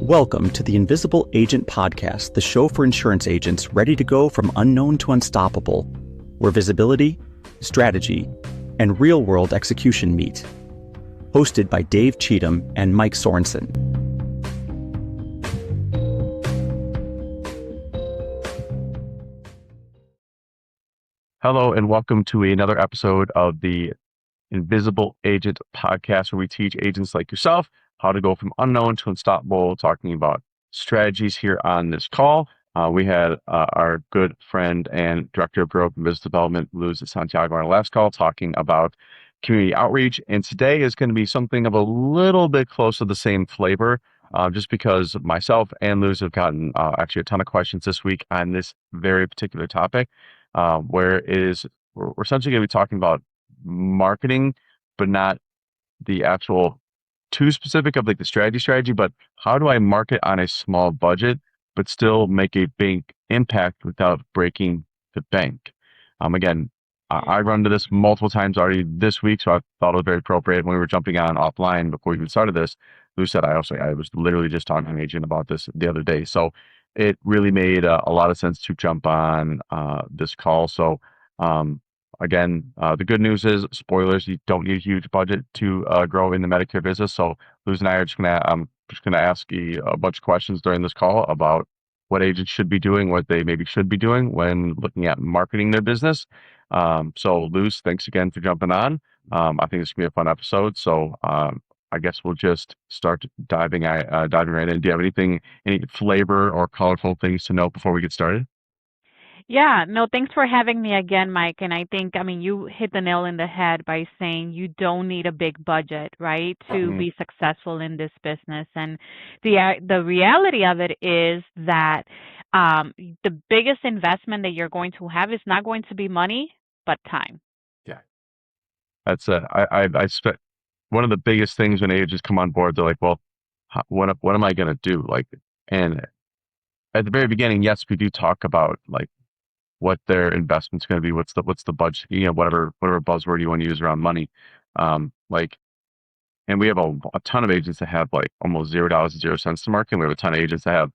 Welcome to the Invisible Agent Podcast, the show for insurance agents ready to go from unknown to unstoppable, where visibility, strategy, and real-world execution meet. Hosted by Dave Cheatham and Mike Sorensen. Hello, and welcome to another episode of the Invisible Agent Podcast, where we teach agents like yourself how to go from unknown to unstoppable, talking about strategies here on this call. We had our good friend and Director of Growth and Business Development, Luz Santiago, on our last call, talking about community outreach. And today is going to be something of a little bit close to the same flavor, just because myself and Luz have gotten actually a ton of questions this week on this very particular topic, where we're essentially going to be talking about marketing, but not the actual too specific of like the strategy, but how do I market on a small budget, but still make a big impact without breaking the bank? Again, I run into this multiple times already this week, so I thought it was very appropriate when we were jumping on offline before we even started this. Lou said I was literally just talking to an agent about this the other day. So it really made a lot of sense to jump on this call. So again, the good news is, spoilers, you don't need a huge budget to grow in the Medicare business. So Luz and I are just gonna ask you a bunch of questions during this call about what agents should be doing, what they maybe should be doing when looking at marketing their business. So Luz, thanks again for jumping on. I think this is gonna be a fun episode. So I guess we'll just start diving right in. Do you have any flavor or colorful things to note before we get started? Yeah, no, thanks for having me again, Mike. And I think, you hit the nail in the head by saying you don't need a big budget, right, to be successful in this business. And the reality of it is that the biggest investment that you're going to have is not going to be money, but time. Yeah, that's I spent one of the biggest things when agents come on board. They're like, well, what am I going to do? Like, and at the very beginning, yes, we do talk about like what their investment's going to be, what's the budget, whatever buzzword you want to use around money. And we have a ton of agents that have like almost $0 and 0 cents to market. And we have a ton of agents that have a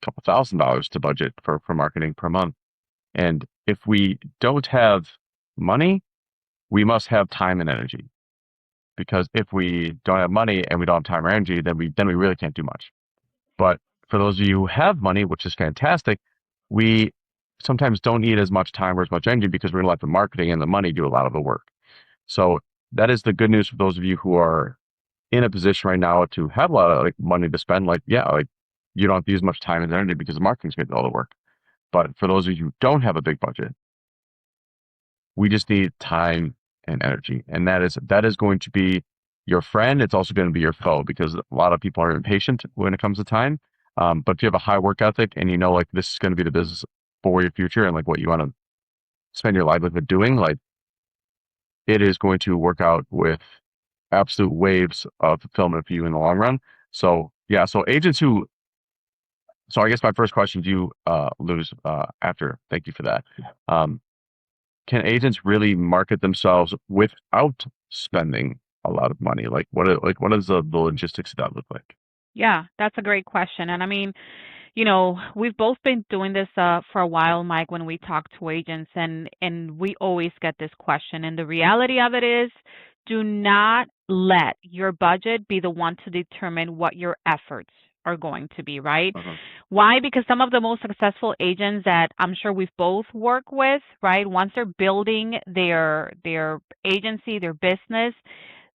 couple $1,000s to budget for marketing per month. And if we don't have money, we must have time and energy. Because if we don't have money and we don't have time or energy, then we really can't do much. But for those of you who have money, which is fantastic, we sometimes don't need as much time or as much energy because we're going to let the marketing and the money do a lot of the work. So that is the good news for those of you who are in a position right now to have a lot of like money to spend. Like, yeah, like you don't have to use much time and energy because the marketing's going to do all the work. But for those of you who don't have a big budget, we just need time and energy. And that is going to be your friend. It's also going to be your foe because a lot of people are impatient when it comes to time. But if you have a high work ethic and you know like this is going to be the business for your future and like what you want to spend your livelihood doing, like it is going to work out with absolute waves of fulfillment for you in the long run. So yeah, so I guess my first question to you, Luz, thank you for that. Can agents really market themselves without spending a lot of money? Like what does the logistics of that look like? Yeah, that's a great question. And we've both been doing this for a while, Mike, when we talk to agents, and we always get this question. And the reality of it is, do not let your budget be the one to determine what your efforts are going to be, right? Why? Because some of the most successful agents that I'm sure we've both worked with, right, once they're building their agency, their business,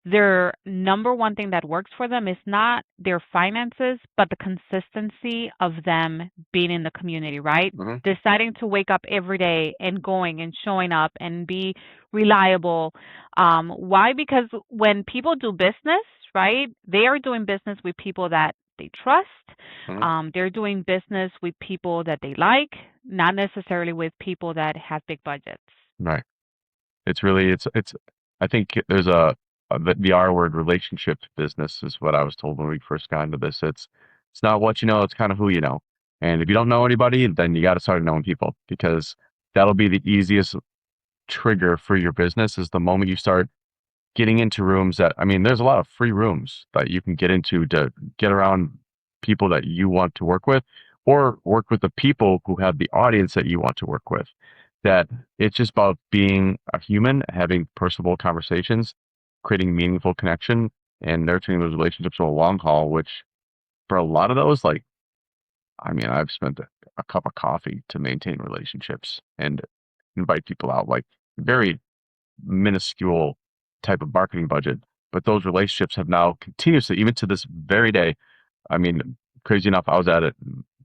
their number one thing that works for them is not their finances, but the consistency of them being in the community, right? Deciding to wake up every day and going and showing up and be reliable. Why? Because when people do business, right, they are doing business with people that they trust. They're doing business with people that they like, not necessarily with people that have big budgets. Right. It's really, I think there's the R word, relationship business, is what I was told when we first got into this. It's not what you know, it's kind of who you know. And if you don't know anybody, then you got to start knowing people, because that'll be the easiest trigger for your business, is the moment you start getting into rooms that, there's a lot of free rooms that you can get into to get around people that you want to work with, or work with the people who have the audience that you want to work with. That it's just about being a human, having personable conversations, creating meaningful connection, and nurturing those relationships for a long haul, which for a lot of those, like, I mean, I've spent a cup of coffee to maintain relationships and invite people out, like very minuscule type of marketing budget. But those relationships have now continuously, even to this very day. I mean, crazy enough, I was at it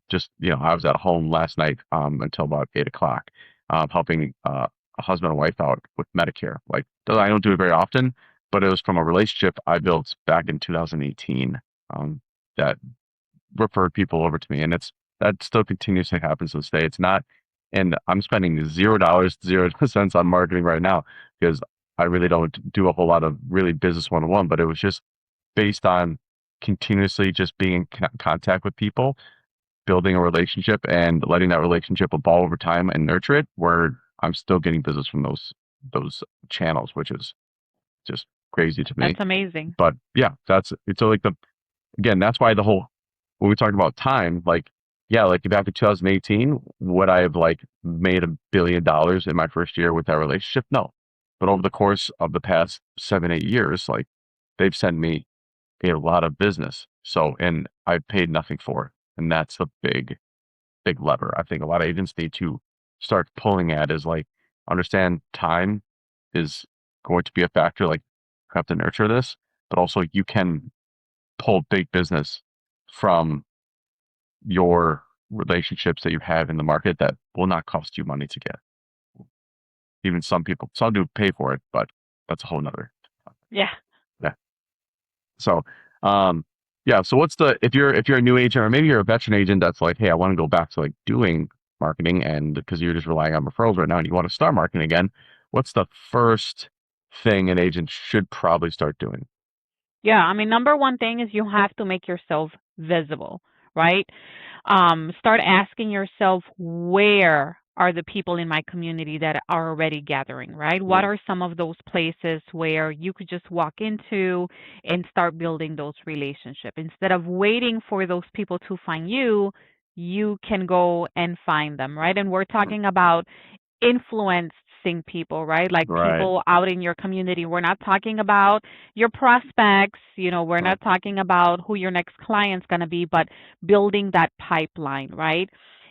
just, I was at home last night until about 8 o'clock, helping a husband and wife out with Medicare. Like, I don't do it very often, but it was from a relationship I built back in 2018 that referred people over to me, and that still continues to happen to this day. It's not, and I'm spending $0, 0 cents on marketing right now because I really don't do a whole lot of really business 101. But it was just based on continuously just being in contact with people, building a relationship, and letting that relationship evolve over time and nurture it. Where I'm still getting business from those channels, which is just crazy to me. That's amazing. But yeah, it's like again, that's why when we talked about time, like, yeah, like back in 2018, would I have like made $1 billion in my first year with that relationship? No. But over the course of the past 7, 8 years, like, they've sent me a lot of business. So, and I paid nothing for it. And that's a big, big lever. I think a lot of agents need to start pulling at is like, understand time is going to be a factor. Like, you have to nurture this, but also you can pull big business from your relationships that you have in the market that will not cost you money to get. Even some do pay for it, but that's a whole nother. Yeah. Yeah. So, yeah. So if you're a new agent, or maybe you're a veteran agent that's like, hey, I want to go back to like doing marketing, and because you're just relying on referrals right now and you want to start marketing again, what's the first thing an agent should probably start doing? Yeah, I mean, number one thing is you have to make yourself visible, right? Start asking yourself, where are the people in my community that are already gathering, right? What are some of those places where you could just walk into and start building those relationships? Instead of waiting for those people to find you, you can go and find them, right? And we're talking about influencing people, right? Like Right. people out in your community. We're not talking about your prospects, we're not talking about who your next client's going to be, but building that pipeline, right?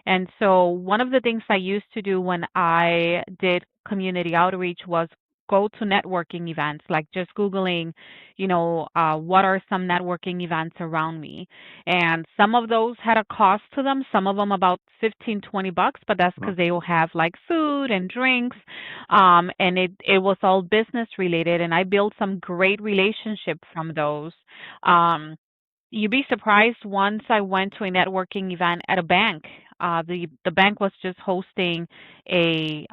And so one of the things I used to do when I did community outreach was go to networking events, like just Googling, what are some networking events around me? And some of those had a cost to them, some of them about 15, $20, but that's because they will have like food and drinks. And it was all business related. And I built some great relationship from those. You'd be surprised. Once I went to a networking event at a bank. The bank was just hosting a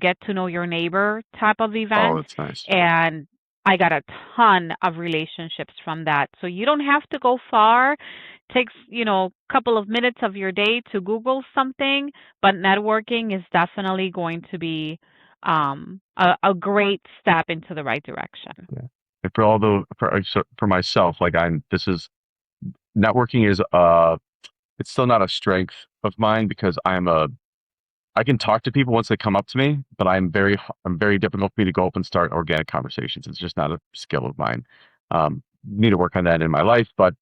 get to know your neighbor type of Oh, event, that's nice. and I got a ton of relationships from that. So you don't have to go far. Takes a couple of minutes of your day to Google something, but networking is definitely going to be a great step into the right direction. Yeah. And for myself, like networking is it's still not a strength of mine because I can talk to people once they come up to me, but I'm very difficult for me to go up and start organic conversations. It's just not a skill of mine. Need to work on that in my life. But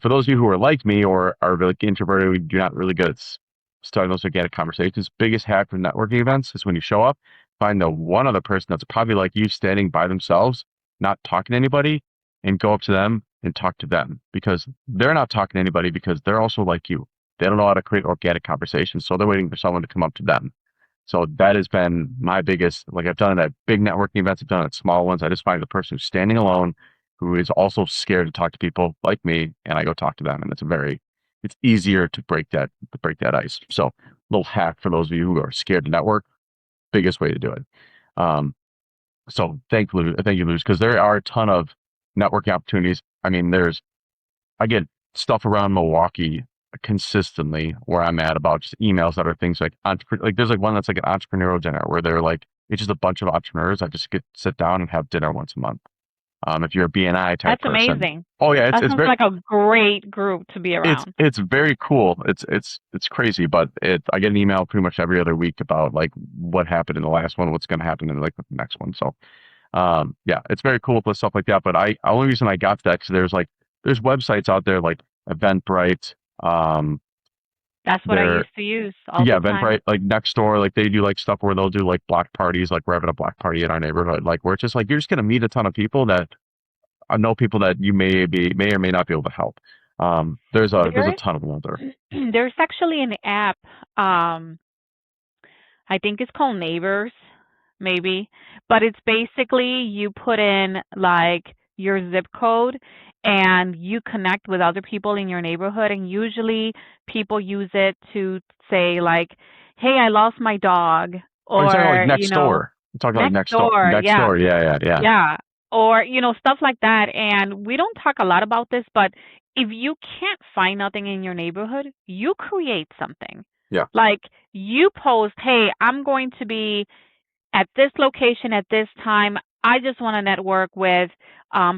for those of you who are like me or are really introverted, you're not really good at starting those organic conversations. Biggest hack for networking events is when you show up, find the one other person that's probably like you standing by themselves, not talking to anybody, and go up to them and talk to them because they're not talking to anybody because they're also like you. They don't know how to create organic conversations, so they're waiting for someone to come up to them. So that has been my biggest, like I've done it at big networking events, I've done it at small ones. I just find the person who's standing alone, who is also scared to talk to people like me, and I go talk to them. And it's easier to break that ice. So little hack for those of you who are scared to network, biggest way to do it. So thank you, Luz, because there are a ton of networking opportunities. I mean, I get stuff around Milwaukee consistently where I'm at about just emails that are things like there's like one that's like an entrepreneurial dinner where they're like, it's just a bunch of entrepreneurs. I just sit down and have dinner once a month. If you're a BNI type That's person. amazing. Oh yeah, That it's sounds very like a great group to be around. it's very cool. It's crazy, but I get an email pretty much every other week about like what happened in the last one, what's going to happen in like the next one. So yeah, it's very cool with stuff like that. But only reason I got that because there's websites out there like Eventbrite. That's what I There, used to use all yeah, the time. Eventbrite, like next door, like they do like stuff where they'll do like block parties, like we're having a block party in our neighborhood, like where it's just like you're just gonna meet a ton of people that I know people that you may or may not be able to help. There's a There, ton of them out there. there's actually an app. Um, I think it's called Neighbors, maybe, but it's basically you put in like your zip code and you connect with other people in your neighborhood, and usually people use it to say like, "Hey, I lost my dog," Oh, you're talking like or next door. I'm talking like next next door. door, Next yeah. door. Yeah, yeah, yeah. Yeah, or stuff like that. And we don't talk a lot about this, but if you can't find nothing in your neighborhood, you create something. Yeah. Like you post, "Hey, I'm going to be at this location at this time. I just want to network with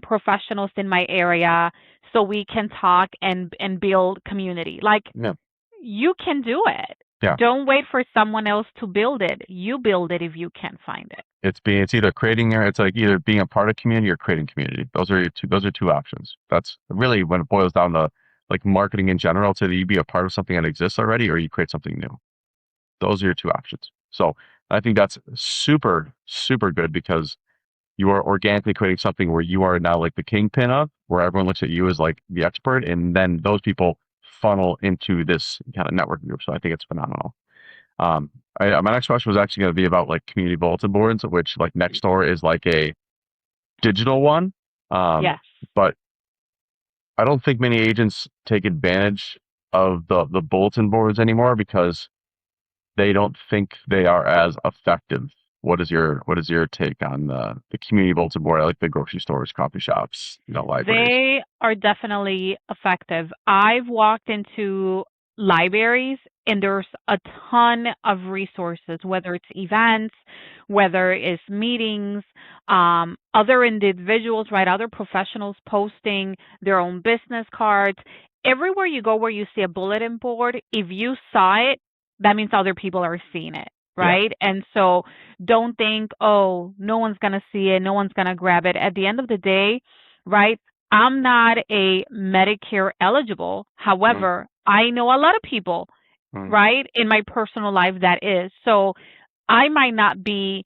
professionals in my area so we can talk and build community." Like Yeah. you can do it. Yeah. Don't wait for someone else to build it. You build it if you can't find it. It's either it's like either being a part of community or creating community. Those are two options. That's really when it boils down to like marketing in general. It's either you be a part of something that exists already or you create something new. Those are your two options. So I think that's super, super good because you are organically creating something where you are now like the kingpin of, where everyone looks at you as like the expert, and then those people funnel into this kind of networking group. So I think it's phenomenal. My next question was actually going to be about like community bulletin boards, which like Nextdoor is like a digital one. Yes. But I don't think many agents take advantage of the bulletin boards anymore because they don't think they are as effective. What is your take on the community bulletin board, like the grocery stores, coffee shops, libraries? They are definitely effective. I've walked into libraries and there's a ton of resources, whether it's events, whether it's meetings, other individuals, right? Other professionals posting their own business cards. Everywhere you go where you see a bulletin board, if you saw it, that means other people are seeing it, Yeah, right? And so don't think, oh, no one's going to see it, no one's going to grab it. At the end of the day, right? I'm not a Medicare eligible. mm, However, I know a lot of people, mm, right, in my personal life that is. So I might not be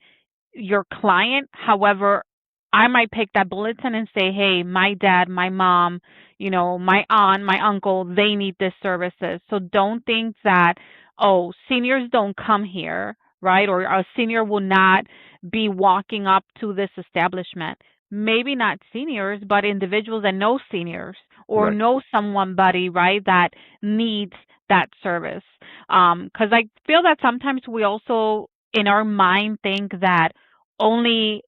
your client. However, I might pick that bulletin and say, hey, my dad, my mom, my aunt, my uncle, they need this services. So don't think that, oh, seniors don't come here, right? Or a senior will not be walking up to this establishment. Maybe not seniors, but individuals that know seniors or right. know somebody, right, that needs that service. Because I feel that sometimes we also in our mind think that only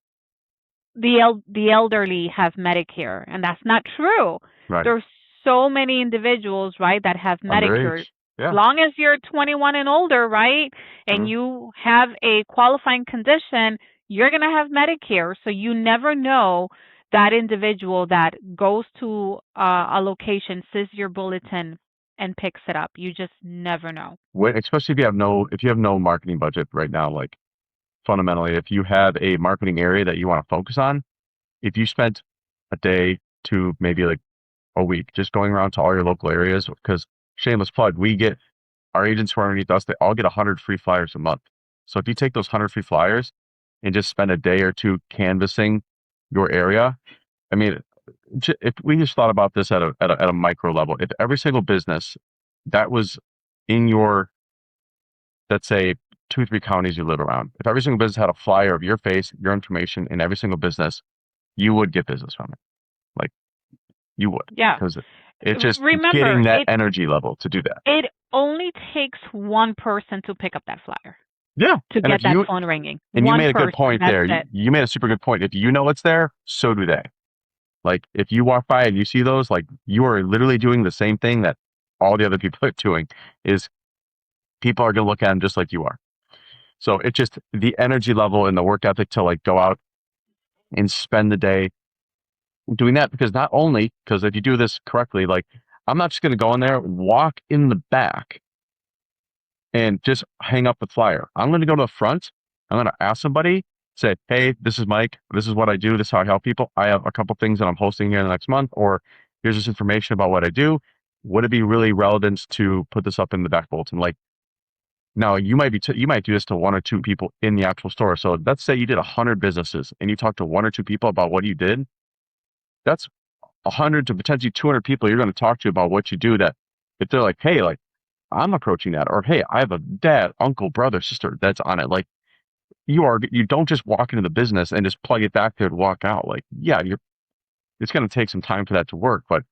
the elderly have Medicare, and that's not true. Right. There's so many individuals, right, that have Medicare. Underage. Yeah. Long as you're 21 and older, right, and Mm, you have a qualifying condition, you're going to have Medicare. So you never know that individual that goes to a location, sees your bulletin, and picks it up. You just never know. especially if you have no marketing budget right now, like fundamentally, if you have a marketing area that you want to focus on, if you spent a day to maybe like a week just going around to all your local areas, because shameless plug, our agents who are underneath us, they all get 100 free flyers a month. So if you take those 100 free flyers and just spend a day or two canvassing your area, I mean, if we just thought about this at a micro level, if every single business that was in your, let's say, 2 or 3 counties you live around, if every single business had a flyer of your face, your information in every single business, you would get business from it. Like you would, Yeah. because it's just Remember, getting that energy level to do that. it only takes one person to pick up that flyer Yeah. to And get that phone ringing. and you One made a good person, point that's there. it. You made a super good point. If you know it's there, so do they. Like if you walk by and you see those, like you are literally doing the same thing that all the other people are doing. Is people are going to look at them just like you are. So it's just the energy level and the work ethic to like go out and spend the day doing that, because not only, because if you do this correctly, like I'm not just going to go in there, walk in the back and just hang up the flyer. I'm going to go to the front. I'm going to ask somebody, say, hey, this is Mike. This is what I do. This is how I help people. I have a couple things that I'm hosting here in the next month, or here's this information about what I do. Would it be really relevant to put this up in the back bulletin? Like, now you might you might do this to one or two people in the actual store. So let's say you did 100 businesses and you talked to one or two people about what you did. That's 100 to potentially 200 people you're going to talk to about what you do, that if they're like, hey, like I'm approaching that, or hey, I have a dad, uncle, brother, sister that's on it. Like you don't just walk into the business and just plug it back there to walk out. Like, yeah, it's going to take some time for that to work, but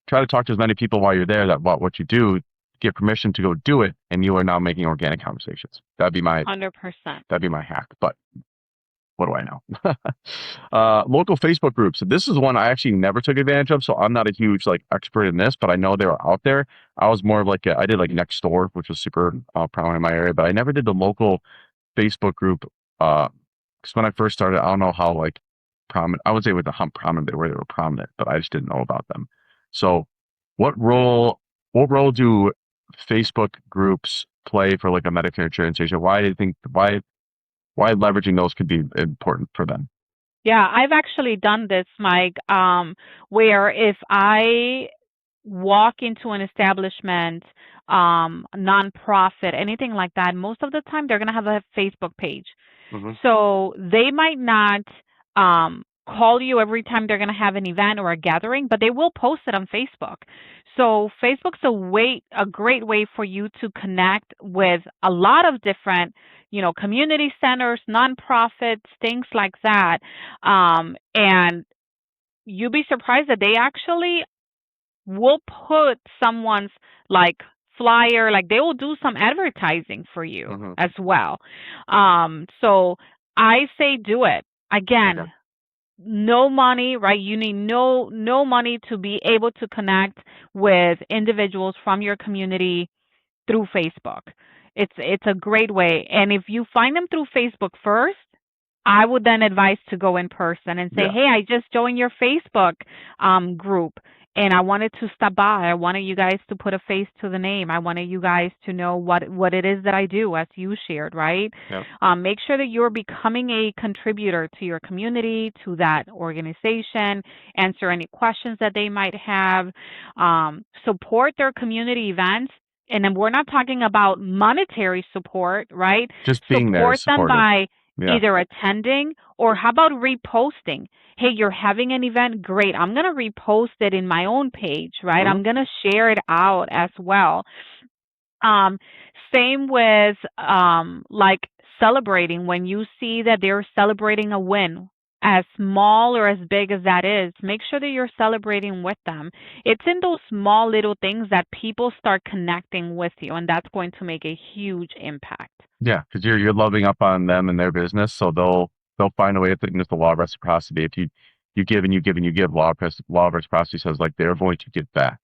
try to talk to as many people while you're there that about what you do, get permission to go do it, and you are now making organic conversations. That'd be my 100%. hack. But what do I know? Local Facebook groups. This is one I actually never took advantage of, so I'm not a huge like expert in this, but I know they were out there. I was more of like I did like Next Door, which was super prominent in my area, but I never did the local Facebook group. Because when I first started, I don't know how like prominent, I would say with how prominent they were prominent, but I just didn't know about them. So what role do Facebook groups play for like a Medicare insurance agent? Why do you think, why leveraging those could be important for them? Yeah, I've actually done this, Mike, where if I walk into an establishment, nonprofit, anything like that, most of the time they're going to have a Facebook page. Mm-hmm. So they might not call you every time they're going to have an event or a gathering, but they will post it on Facebook. So Facebook's a great way for you to connect with a lot of different, community centers, nonprofits, things like that. And you'll be surprised that they actually will put someone's like flyer, like they will do some advertising for you Mm-hmm. as well. So I say do it. Again, Okay. no money, right? You need no money to be able to connect with individuals from your community through Facebook. It's a great way. And if you find them through Facebook first, I would then advise to go in person and say, Yeah. hey, I just joined your Facebook group and I wanted to stop by. I wanted you guys to put a face to the name. I wanted you guys to know what it is that I do, as you shared, right? Yep. Make sure that you're becoming a contributor to your community, to that organization, answer any questions that they might have, support their community events. And then we're not talking about monetary support, right? Just being there is Support them supportive. by either attending, or how about reposting? Hey, you're having an event, great. I'm going to repost it in my own page, right? Mhm. I'm going to share it out as well. Same with like celebrating. When you see that they're celebrating a win, as small or as big as that is, make sure that you're celebrating with them. It's in those small little things that people start connecting with you, and that's going to make a huge impact. Yeah, because you're loving up on them and their business, so they'll find a way. I think it's the law of reciprocity. If you give and you give and you give, law of reciprocity says like they're going to give back.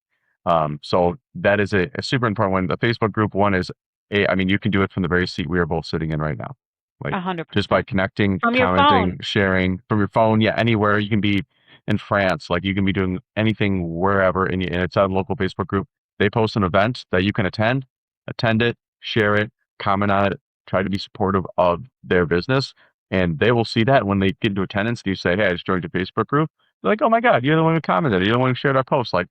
So that is a super important one. The Facebook group one is I mean, you can do it from the very seat we are both sitting in right now, like 100%. just by connecting, From your commenting, phone. sharing from your phone. Yeah, anywhere. You can be in France, like you can be doing anything wherever, and it's a local Facebook group. They post an event that you can attend it, share it, comment on it, try to be supportive of their business, and they will see that when they get into attendance. You say, "Hey, I just joined your Facebook group." They're like, "Oh my God, you're the one who commented. You're the one who shared our post." Like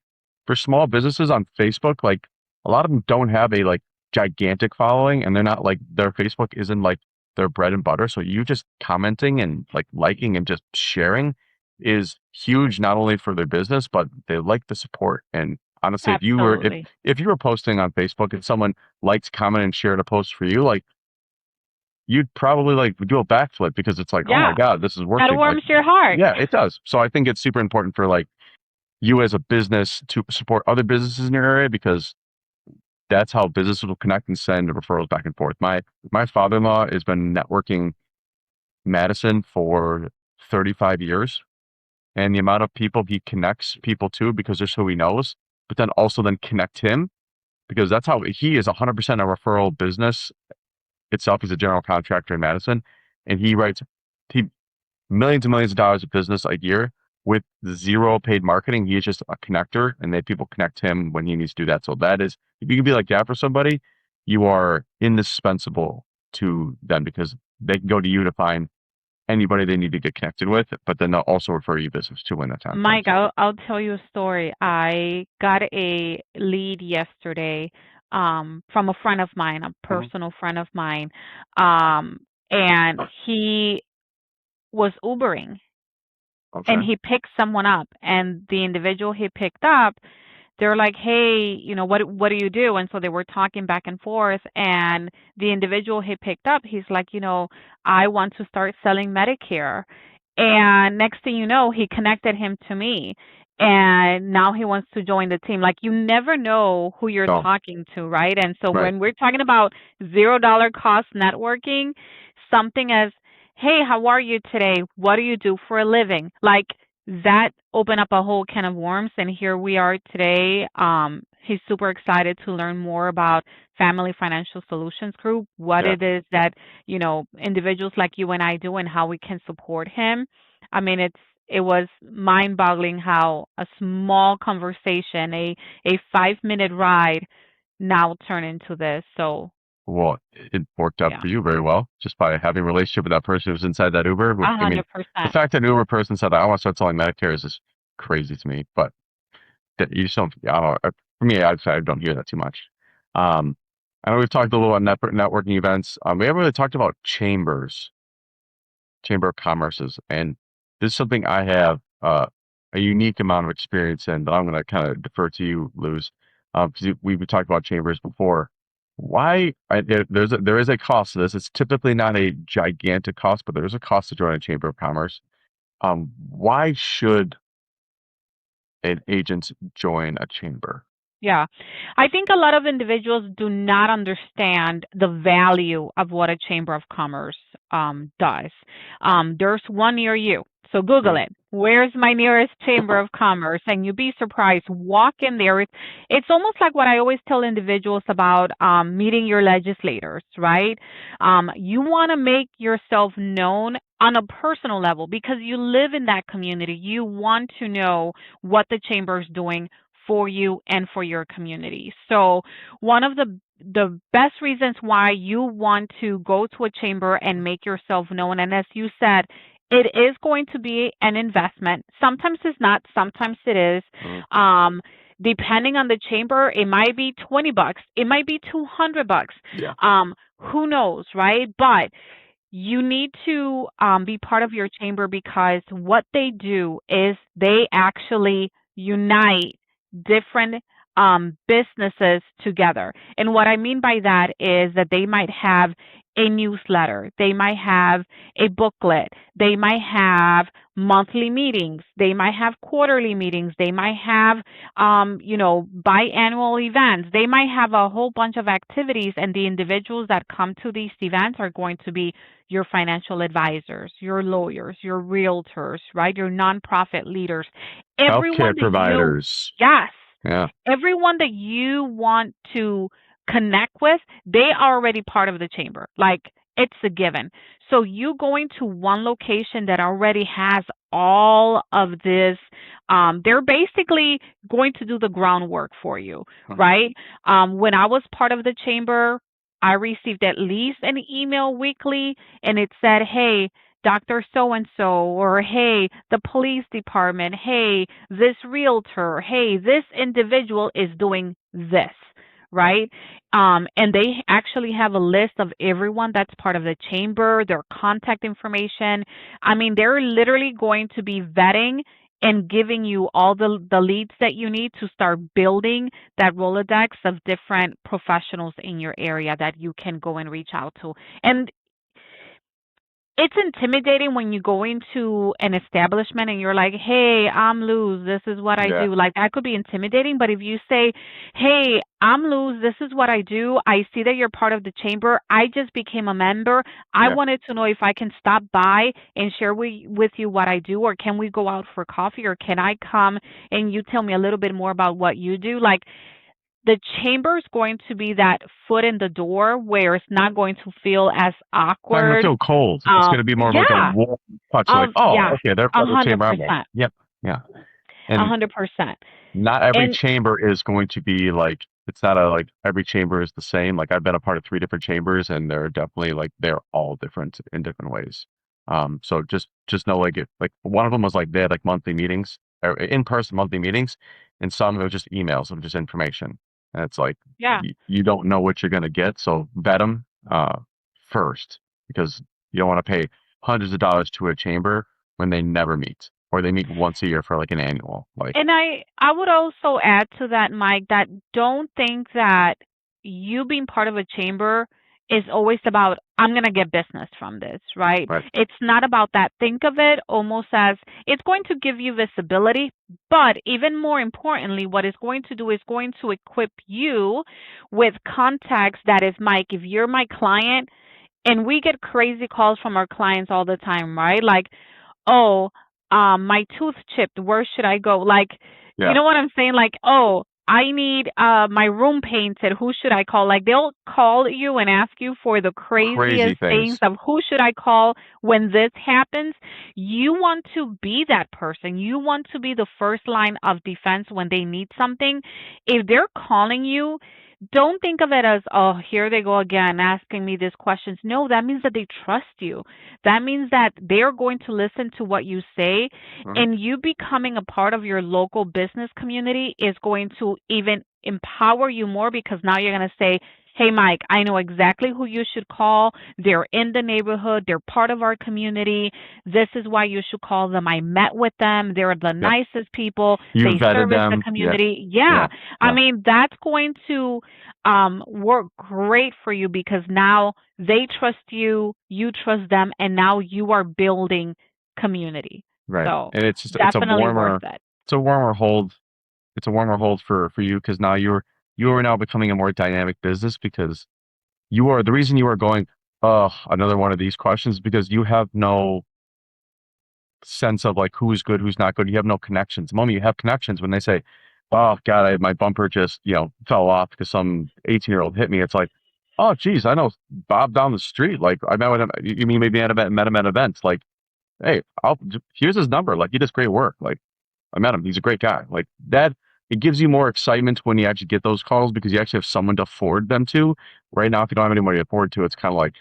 for small businesses on Facebook, like a lot of them don't have a like gigantic following, and they're not like their Facebook isn't like their bread and butter. So you just commenting and like liking and just sharing is huge, not only for their business, but they like the support. And honestly, Absolutely. if you were posting on Facebook and someone liked, commented, and shared a post for you, like you'd probably like do a backflip, because it's like, oh my Yeah. God, this is That working. Like, warms your heart. yeah, it does. So I think it's super important for like you as a business to support other businesses in your area, because that's how businesses will connect and send referrals back and forth. My father-in-law has been networking Madison for 35 years, and the amount of people he connects people to because they're who he knows, but then also then connect him, because that's how he is 100% a referral business itself. He's a general contractor in Madison, and he writes millions and millions of dollars of business a year with zero paid marketing. He is just a connector, and then people connect him when he needs to do that. So that is, if you can be like that for somebody, you are indispensable to them because they can go to you to find anybody they need to get connected with, but then they'll also refer you business to when that time Mike, comes. I'll tell you a story. I got a lead yesterday from a friend of mine, a Mhm. personal friend of mine, um, and he was Ubering, and Okay. he picked someone up, and the individual he picked up, they're like, "Hey, what do you do?" And so they were talking back and forth, and the individual he picked up, he's like, "I want to start selling Medicare." And next thing you know, he connected him to me. And now he wants to join the team. Like, you never know who you're No. talking to, right? And so Right. when we're talking about $0 cost networking, something as, "Hey, how are you today? What do you do for a living?" Like, that opened up a whole can of worms, and here we are today. He's super excited to learn more about Family Financial Solutions Group, what Yeah. it is that individuals like you and I do, and how we can support him. I mean, it was mind-boggling how a small conversation, a 5-minute ride, now turned into this. So Well, it worked out yeah, for you very well just by having a relationship with that person who's inside that Uber. a I mean, hundred the percent. fact that an Uber person said, I want to start selling Medicare is just crazy to me. But that you just don't, I don't know. For me, I'd say I don't hear that too much. Um, I know we've talked a little about networking events. We haven't really talked about chamber of commerces, and this is something I have a unique amount of experience in. But I'm going to kind of defer to you, Luz, because we've talked about chambers before. Why there is a cost to this. It's typically not a gigantic cost, but there is a cost to join a chamber of commerce. Why should an agent join a chamber? Yeah. I think a lot of individuals do not understand the value of what a chamber of commerce does. There's one near you. So Google Mm, it. Where's my nearest chamber of commerce? And you'd be surprised. Walk in there. It's almost like what I always tell individuals about meeting your legislators, right? You want to make yourself known on a personal level because you live in that community. You want to know what the chamber is doing for you and for your community. So one of the best reasons why you want to go to a chamber and make yourself known, and as you said, it is going to be an investment. Sometimes it's not, sometimes it is. mm, Um, Depending on the chamber, it might be $20, it might be $200. yeah. Who knows, right? But you need to be part of your chamber because what they do is they actually unite different businesses together. And what I mean by that is that they might have a newsletter, they might have a booklet, they might have monthly meetings, they might have quarterly meetings, they might have biannual events, they might have a whole bunch of activities, and the individuals that come to these events are going to be your financial advisors, your lawyers, your realtors, right? Your nonprofit leaders. Everyone Healthcare that you, providers. yes, Yeah. everyone that you want to connect with, they are already part of the chamber. Like, it's a given. So you going to one location that already has all of this, they're basically going to do the groundwork for you, Mhm. right? When I was part of the chamber, I received at least an email weekly, and it said, "Hey, Dr. So and so," or "Hey, the police department," "Hey, this realtor," "Hey, this individual is doing this," right? And they actually have a list of everyone that's part of the chamber, their contact information. I mean, they're literally going to be vetting and giving you all the leads that you need to start building that Rolodex of different professionals in your area that you can go and reach out to. And it's intimidating when you go into an establishment and you're like, "Hey, I'm Luz. This is what I Yeah. do." Like, that could be intimidating. But if you say, "Hey, I'm Luz. This is what I do. I see that you're part of the chamber. I just became a member. I Yeah. wanted to know if I can stop by and share with you what I do, or can we go out for coffee, or can I come and you tell me a little bit more about what you do?" Like, the chamber is going to be that foot in the door where it's not going to feel as It's not gonna awkward. feel cold. It's gonna be more of like a Yeah, warm touch, like, oh, yeah, okay, they're a part of the hundred chamber. I'm like, percent, yep. Yeah. And 100%. not every And chamber is going to be like, it's not a like every chamber is the same. Like I've been a part of 3 different chambers and they're definitely like they're all different in different ways. So just know like like one of them was like they had like monthly meetings or in-person monthly meetings, and some of it was just emails of just information. And it's like yeah. you don't know what you're gonna get, so vet them first because you don't want to pay hundreds of dollars to a chamber when they never meet or they meet once a year for like an annual. Like And I would also add to that, Mike, that don't think that you being part of a chamber is always about I'm going to get business from this, right? right, It's not about that. Think of it almost as it's going to give you visibility, but even more importantly, what it's going to do is going to equip you with contacts that is, Mike, if you're my client, and we get crazy calls from our clients all the time, right? Like, oh, my tooth chipped. Where should I go? Like, you yeah, know what I'm saying? Like, oh, I need my room painted. Who should I call? Like, they'll call you and ask you for the crazy craziest things things. of who should I call when this happens. You want to be that person. You want to be the first line of defense when they need something. If they're calling you, don't think of it as, oh, here they go again asking me these questions. No, that means that they trust you. That means that they're going to listen to what you say, Mhm. and you becoming a part of your local business community is going to even empower you more because now you're going to say, hey, Mike, I know exactly who you should call. They're in the neighborhood, they're part of our community. This is why you should call them. I met with them. They're the Yep. nicest people. You They vetted service the them. Yeah. community. Yeah. Yeah. I Yeah. mean, that's going to work great for you because now they trust you, you trust them, and now you are building community. Right. So And it's just definitely worth it. it's a warmer hold. It's a warmer hold for you because now you are now becoming a more dynamic business because you are the reason you are going, oh, another one of these questions because you have no sense of like who's good, who's not good. You have no connections. The moment you have connections, when they say, "Oh God, my bumper just fell off because some 18-year-old hit me," it's like, "Oh geez, I know Bob down the street. Like I met with him. You mean maybe met him at events? Like, hey, here's his number. Like he does great work. Like I met him. He's a great guy. Like that." It gives you more excitement when you actually get those calls because you actually have someone to forward them to. Right now, if you don't have anybody to forward to, it's kind of like,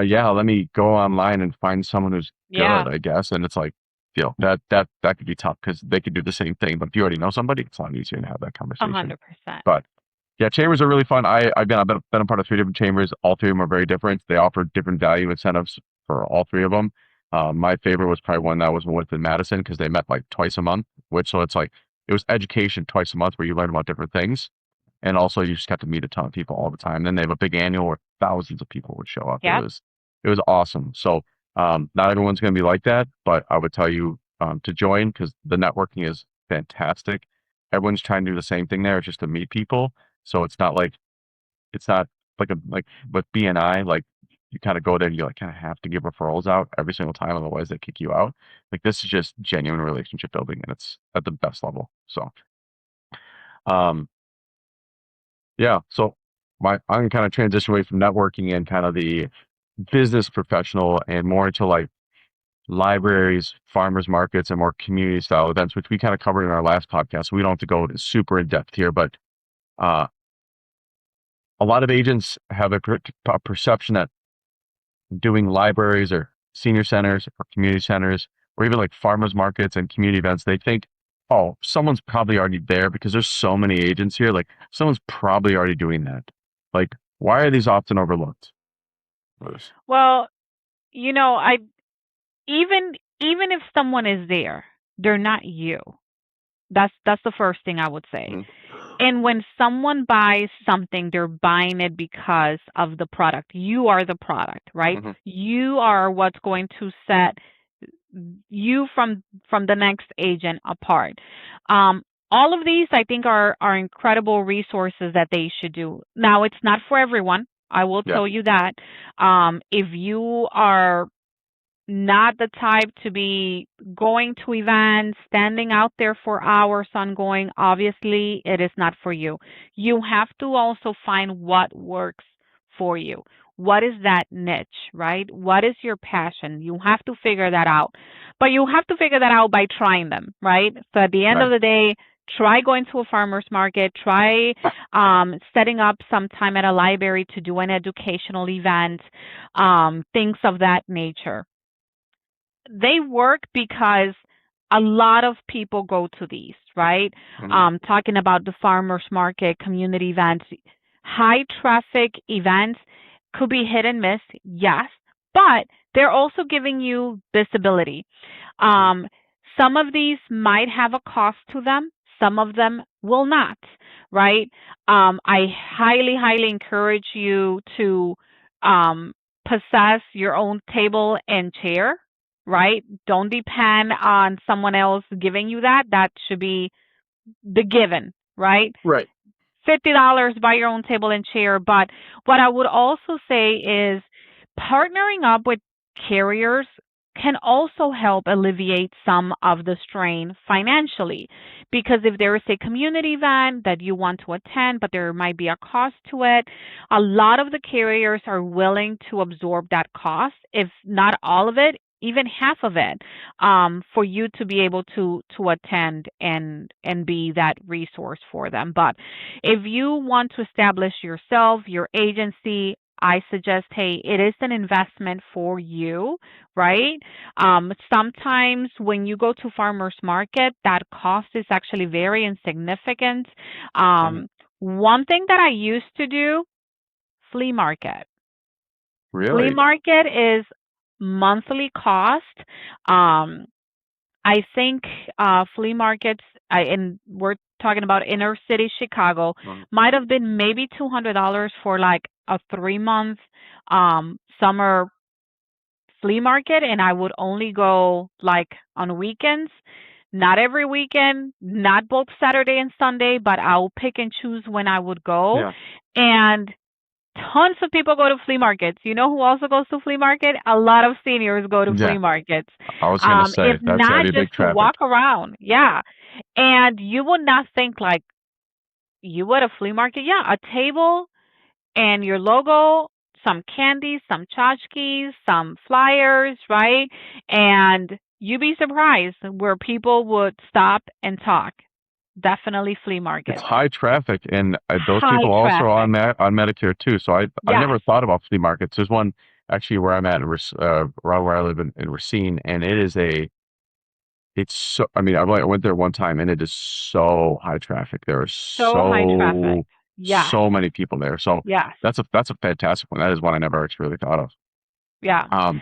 yeah, let me go online and find someone who's good, Yeah, I guess. And it's like, that could be tough because they could do the same thing. But if you already know somebody, it's a lot easier to have that a conversation. 100%. But yeah, chambers are really fun. I've been a part of 3 different chambers. All 3 of them are very different. They offer different value incentives for all 3 of them. My favorite was probably one that was with in Madison because they met like twice a month, which so it's like it was education twice a month where you learn about different things. And also you just got to meet a ton of people all the time. Then they have a big annual where thousands of people would show up. Yep. It was awesome. So not everyone's going to be like that, but I would tell you to join because the networking is fantastic. Everyone's trying to do the same thing there, just to meet people. So it's not like with BNI, like you kind of go there and you like kind of have to give referrals out every single time, otherwise they kick you out. Like this is just genuine relationship building, and it's at the best level. So, um, yeah. So I'm gonna kind of transition away from networking and kind of the business professional and more into like libraries, farmers markets, and more community style events, which we kind of covered in our last podcast. So we don't have to go super in depth here, but uh, a lot of agents have a perception that doing libraries or senior centers or community centers or even like farmers markets and community events, they think, oh, someone's probably already there because there's so many agents here. Like someone's probably already doing that. Like, why are these often overlooked? Liz? Well, I even if someone is there, they're not you. That's the first thing I would say. Mhm. And when someone buys something, they're buying it because of the product. You are the product, right? Mhm. You are what's going to set you from the next agent apart. All of these, I think, are incredible resources that they should do. Now, it's not for everyone. I will Yeah. tell you that. If you are not the type to be going to events, standing out there for hours ongoing, obviously it is not for you. You have to also find what works for you. what is that niche, right? What is your passion? You have to figure that out. But you have to figure that out by trying them, right? So at the end of Right. the day, try going to a farmer's market, try setting up some time at a library to do an educational event, things of that nature. They work because a lot of people go to these, right? Hmm. Talking about the farmers market, community events, high traffic events could be hit and miss, yes, but they're also giving you visibility. Hmm. Um, some of these might have a cost to them, some of them will not, right? I highly, highly encourage you to um, possess your own table and chair, right? Don't depend on someone else giving you that. That should be the given, right? Right. $50, buy your own table and chair. But what I would also say is partnering up with carriers can also help alleviate some of the strain financially. Because if there is a community event that you want to attend, but there might be a cost to it, a lot of the carriers are willing to absorb that cost, if not all of it, even half of it, for you to be able to attend and be that resource for them. But if you want to establish yourself, your agency, I suggest, hey, it is an investment for you, right? Sometimes when you go to farmers market, that cost is actually very insignificant. Hmm. One thing that I used to do, flea market. Flea Really? market is monthly cost. Um, I think flea markets, and we're talking about inner city Chicago, Mm. might have been maybe $200 for like a 3 month summer flea market, and I would only go like on weekends. Not every weekend, not both Saturday and Sunday, but I'll pick and choose when I would go. Yeah. And tons of people go to flea markets. You know who also goes to flea market? A lot of seniors go to flea Yeah. markets. I was gonna If say that's gotta not be just big to traffic. walk around. Yeah. And you would not think like you at a flea market. Yeah, a table and your logo, some candy, some tchotchkes, some flyers, right? And you'd be surprised where people would stop and talk. Definitely flea It's market. high traffic, and those High people also are traffic. on Medicare too. So I've Yes. never thought about flea markets. There's one actually where I'm at, around where I live in Racine, and it's so. I mean, I went there one time, and it is so high traffic. There are So high traffic. Yes. so many people there. So Yes. that's a fantastic one. That is one I never actually really thought of. Yeah. Um,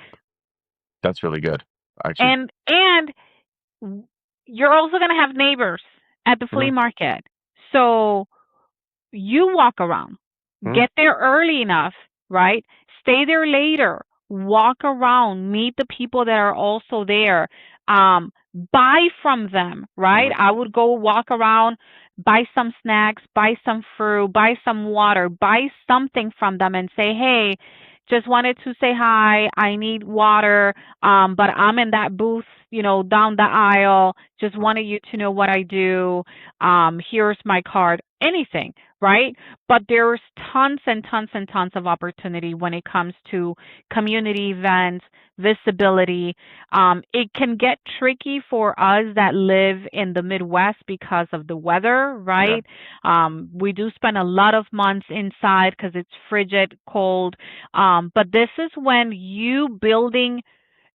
that's really good, actually. And you're also going to have neighbors at the flea Hmm. market. So you walk around, Hmm. get there early enough, right? Stay there later, walk around, meet the people that are also there, buy from them, right? Hmm. I would go walk around, buy some snacks, buy some fruit, buy some water, buy something from them and say, hey, just wanted to say hi. I need water, but I'm in that booth, down the aisle. Just wanted you to know what I do. Here's my card. Anything, right? But there's tons and tons and tons of opportunity when it comes to community events, visibility. It can get tricky for us that live in the Midwest because of the weather, Yeah. right? We do spend a lot of months inside because it's frigid, cold. But this is when you building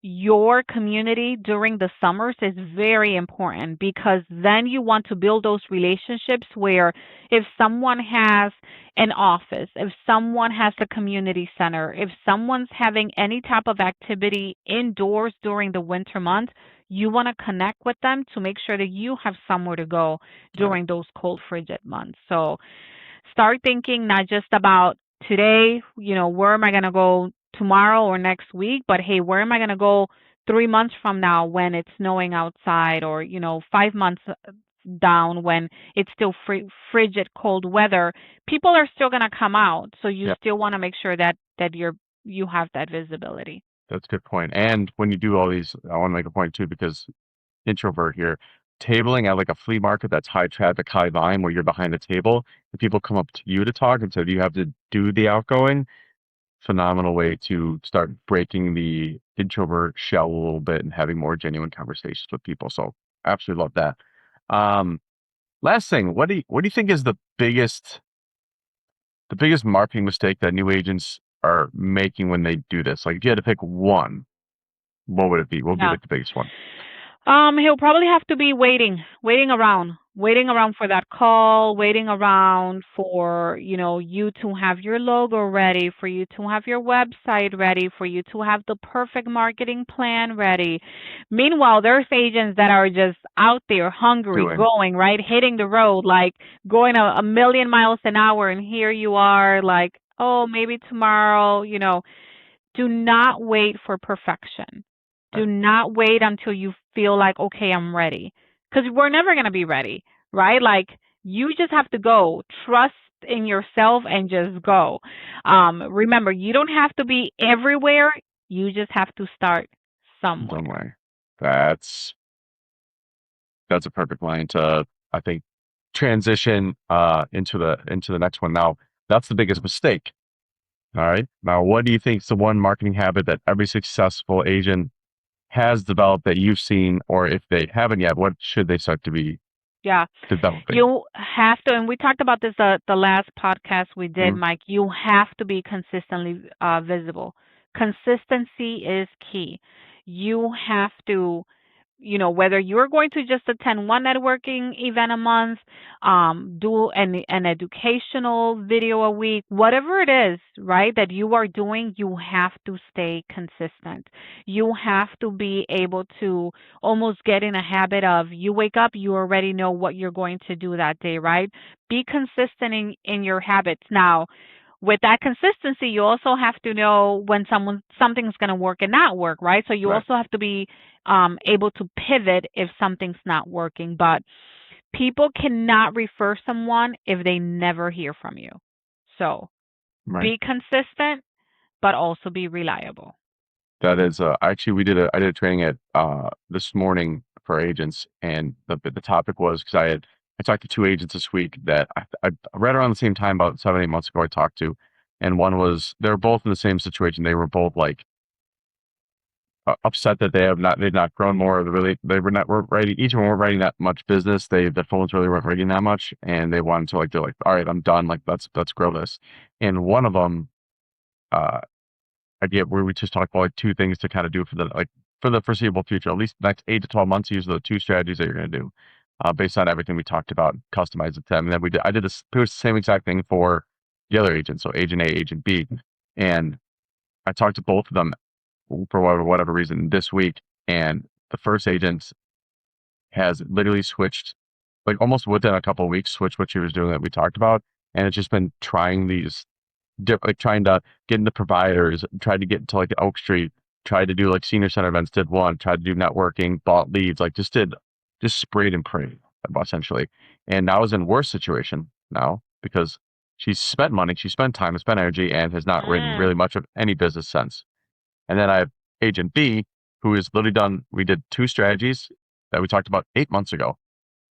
your community during the summers is very important because then you want to build those relationships where if someone has an office, if someone has a community center, if someone's having any type of activity indoors during the winter months, you want to connect with them to make sure that you have somewhere to go Right. during those cold, frigid months. So start thinking not just about today, where am I going to go tomorrow or next week, but hey, where am I going to go 3 months from now when it's snowing outside or, 5 months down when it's still frigid, cold weather? People are still going to come out. So you Yeah. still want to make sure that you have that visibility. That's a good point. And when you do all these, I want to make a point too, because introvert here, tabling at like a flea market that's high traffic, high volume, where you're behind a table, and people come up to you to talk, and so you have to do the outgoing. phenomenal way to start breaking the introvert shell a little bit and having more genuine conversations with people. So absolutely love that. Last thing, what do you think is the biggest marketing mistake that new agents are making when they do this? Like if you had to pick one, what would it be? What would be Yeah. like the biggest one? He'll probably have to be waiting around for that call, waiting around for, you to have your logo ready, for you to have your website ready, for you to have the perfect marketing plan ready. Meanwhile, there's agents that are just out there hungry, Doing going, right, hitting the road, like going a million miles an hour, and here you are, like, oh, maybe tomorrow. Do not wait for perfection. Do right, not wait until you feel like, okay, I'm ready. Because we're never going to be ready, right? Like, you just have to go. Trust in yourself and just go. Remember, you don't have to be everywhere. You just have to start some somewhere. way. That's a perfect line to, I think, transition into the next one. Now, that's the biggest mistake. All right. Now, what do you think is the one marketing habit that every successful agent has developed that you've seen, or if they haven't yet, what should they start to be Yeah. developing? You have to, and we talked about this the last podcast we did, Mhm. Mike. You have to be consistently visible. Consistency is key. You have to, whether you're going to just attend one networking event a month, do an educational video a week, whatever it is, right, that you are doing, you have to stay consistent. You have to be able to almost get in a habit of, you wake up, you already know what you're going to do that day, right? Be consistent in your habits. Now, with that consistency, you also have to know when something's going to work and not work, right? So you Right. also have to be able to pivot if something's not working. But people cannot refer someone if they never hear from you. So Right. be consistent, but also be reliable. That is actually I did a training at this morning for agents, and the topic was because I talked to two agents this week that I right around the same time, about 7 8 months ago, I talked to, and one was, they were both in the same situation. They were both like upset that they've not grown more. They weren't writing, each of them weren't writing that much business. The phones really weren't writing that much, and they wanted to, like, they're like, all right, I'm done. Like, let's grow this. And one of them, uh, idea where we just talked about like two things to kind of do for the foreseeable future, at least next 8 to 12 months. Use the two strategies that you're going to do, based on everything we talked about, customize it to them. And then I did this, pretty much the same exact thing for the other agent. So agent A, agent B, and I talked to both of them for whatever reason this week. And the first agent has literally switched, like almost within a couple of weeks, switched what she was doing that we talked about. And it's just been trying these like trying to get into providers, tried to get into like Oak Street, tried to do like senior center events, did one, tried to do networking, bought leads, like just sprayed and prayed essentially. And now is in worse situation now because she's spent money, she spent time, spent energy, and has not written Mm. really much of any business sense. And then I have agent B, who is literally done, we did two strategies that we talked about 8 months ago,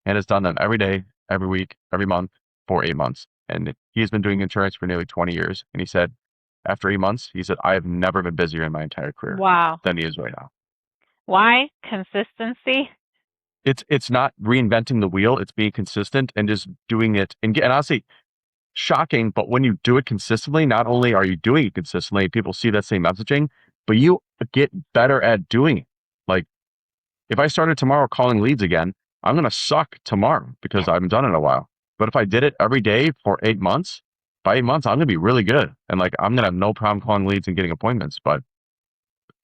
and has done them every day, every week, every month for 8 months. And he has been doing insurance for nearly 20 years. And he said, after 8 months, he said, I have never been busier in my entire career Wow. than he is right now. Why? Consistency. It's not reinventing the wheel. It's being consistent and just doing it. And honestly, shocking, but when you do it consistently, not only are you doing it consistently, people see that same messaging, but you get better at doing it. Like, if I started tomorrow calling leads again, I'm going to suck tomorrow because I haven't done it in a while. But if I did it every day for 8 months, by 8 months, I'm going to be really good. And like, I'm going to have no problem calling leads and getting appointments. But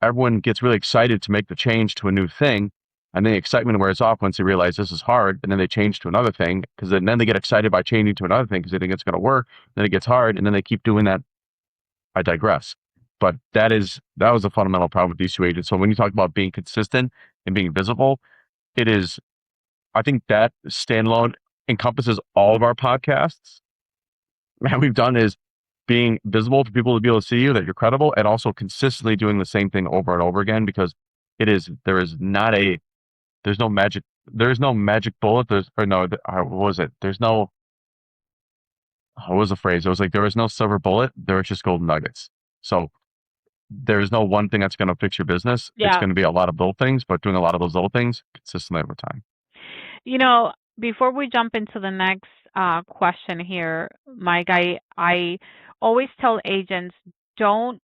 everyone gets really excited to make the change to a new thing. And then the excitement wears off once they realize this is hard. And then they change to another thing because then they get excited by changing to another thing because they think it's going to work. Then it gets hard. And then they keep doing that. I digress. But that was a fundamental problem with these two agents. So when you talk about being consistent and being visible, it is, I think that standalone encompasses all of our podcasts. And we've done is being visible for people to be able to see you, that you're credible, and also consistently doing the same thing over and over again, because there is not a, there's no magic bullet. What was it? What was the phrase? It was like, there is no silver bullet. There is just golden nuggets. So there's no one thing that's going to fix your business. It's Yeah. going to be a lot of little things, but doing a lot of those little things consistently over time. Before we jump into the next question here, Mike, I always tell agents, don't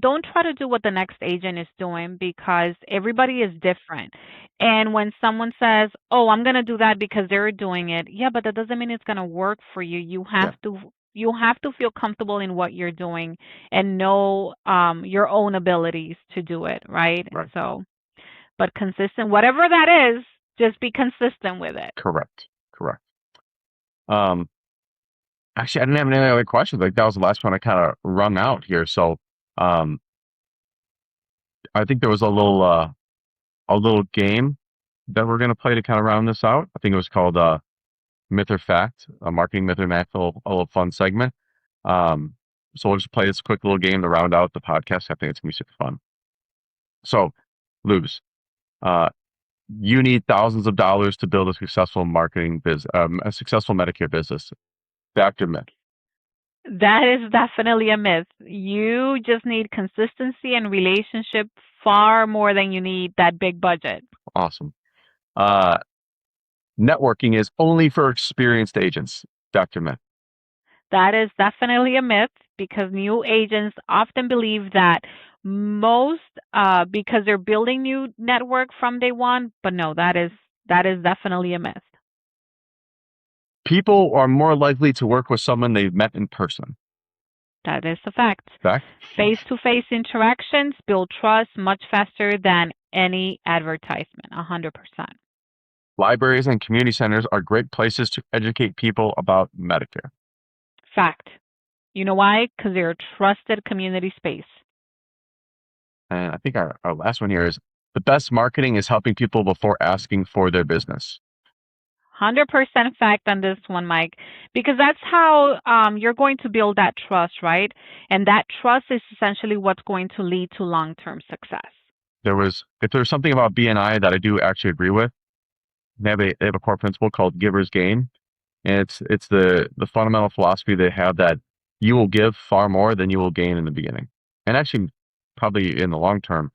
try to do what the next agent is doing, because everybody is different. And when someone says, "Oh, I'm going to do that because they're doing it." Yeah, but that doesn't mean it's going to work for you. You have to feel comfortable in what you're doing and know your own abilities to do it, right? Right. So, but consistent, whatever that is, just be consistent with it. Correct. Actually, I didn't have any other questions. Like that was the last one I kind of rung out here. So, I think there was a little game that we're gonna play to kind of round this out. I think it was called Myth or Fact, a marketing myth or fact, a little fun segment. So we'll just play this quick little game to round out the podcast. I think it's gonna be super fun. So, Luz, you need thousands of dollars to build a successful a successful Medicare business. Fact or myth? That is definitely a myth. You just need consistency and relationship far more than you need that big budget. Awesome. Networking is only for experienced agents. Fact or myth? That is definitely a myth, because new agents often believe that most because they're building new network from day one, but no, that is definitely a myth. People are more likely to work with someone they've met in person. That is a fact. Fact? Face-to-face interactions build trust much faster than any advertisement, 100%. Libraries and community centers are great places to educate people about Medicare. Fact. You know why? Because they're a trusted community space. And I think our last one here is the best marketing is helping people before asking for their business. 100% fact on this one, Mike, because that's how you're going to build that trust, right? And that trust is essentially what's going to lead to long-term success. If there's something about BNI that I do actually agree with, they have a core principle called giver's gain. And it's the fundamental philosophy they have that you will give far more than you will gain in the beginning. And actually probably in the long term.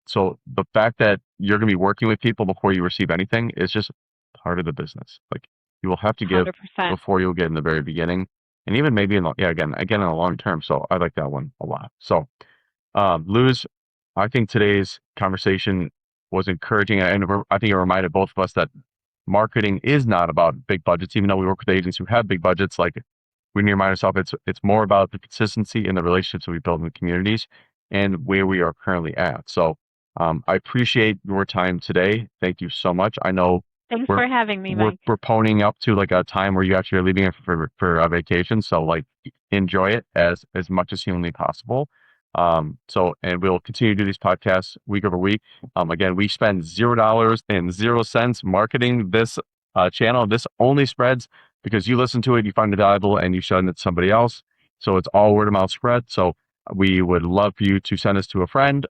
So the fact that you're going to be working with people before you receive anything is just part of the business. Like you will have to give 100%. before you'll get in the very beginning, and even maybe again in the long term. So I like that one a lot. So, Luz, I think today's conversation was encouraging, and I think it reminded both of us that marketing is not about big budgets. Even though we work with agents who have big budgets, like we need to remind ourselves it's more about the consistency and the relationships that we build in the communities and where we are currently at. So I appreciate your time today. Thank you so much. I know. Thanks for having me, Mike. We're poning up to like a time where you actually are leaving it for a vacation. So like enjoy it as much as humanly possible. And we'll continue to do these podcasts week over week. Again, we spend $0 marketing this channel. This only spreads because you listen to it, you find it valuable, and you send it to somebody else. So it's all word of mouth spread. So we would love for you to send this to a friend,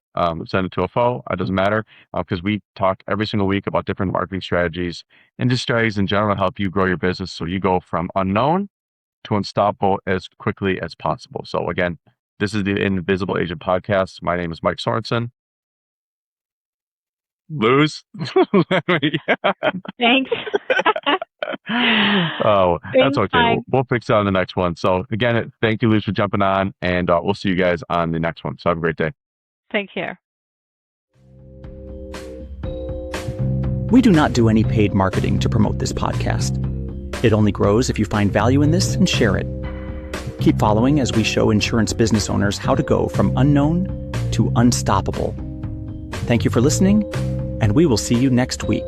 send it to a foe. It doesn't matter, because we talk every single week about different marketing strategies and just strategies in general to help you grow your business so you go from unknown to unstoppable as quickly as possible. So again, this is the Invisible Agent Podcast. My name is Mike Sorensen. Luz? Thanks. Oh, Thanks, that's okay. Mike. We'll fix it on the next one. So again, thank you, Luz, for jumping on, and we'll see you guys on the next one. So have a great day. Take care. We do not do any paid marketing to promote this podcast. It only grows if you find value in this and share it. Keep following as we show insurance business owners how to go from unknown to unstoppable. Thank you for listening, and we will see you next week.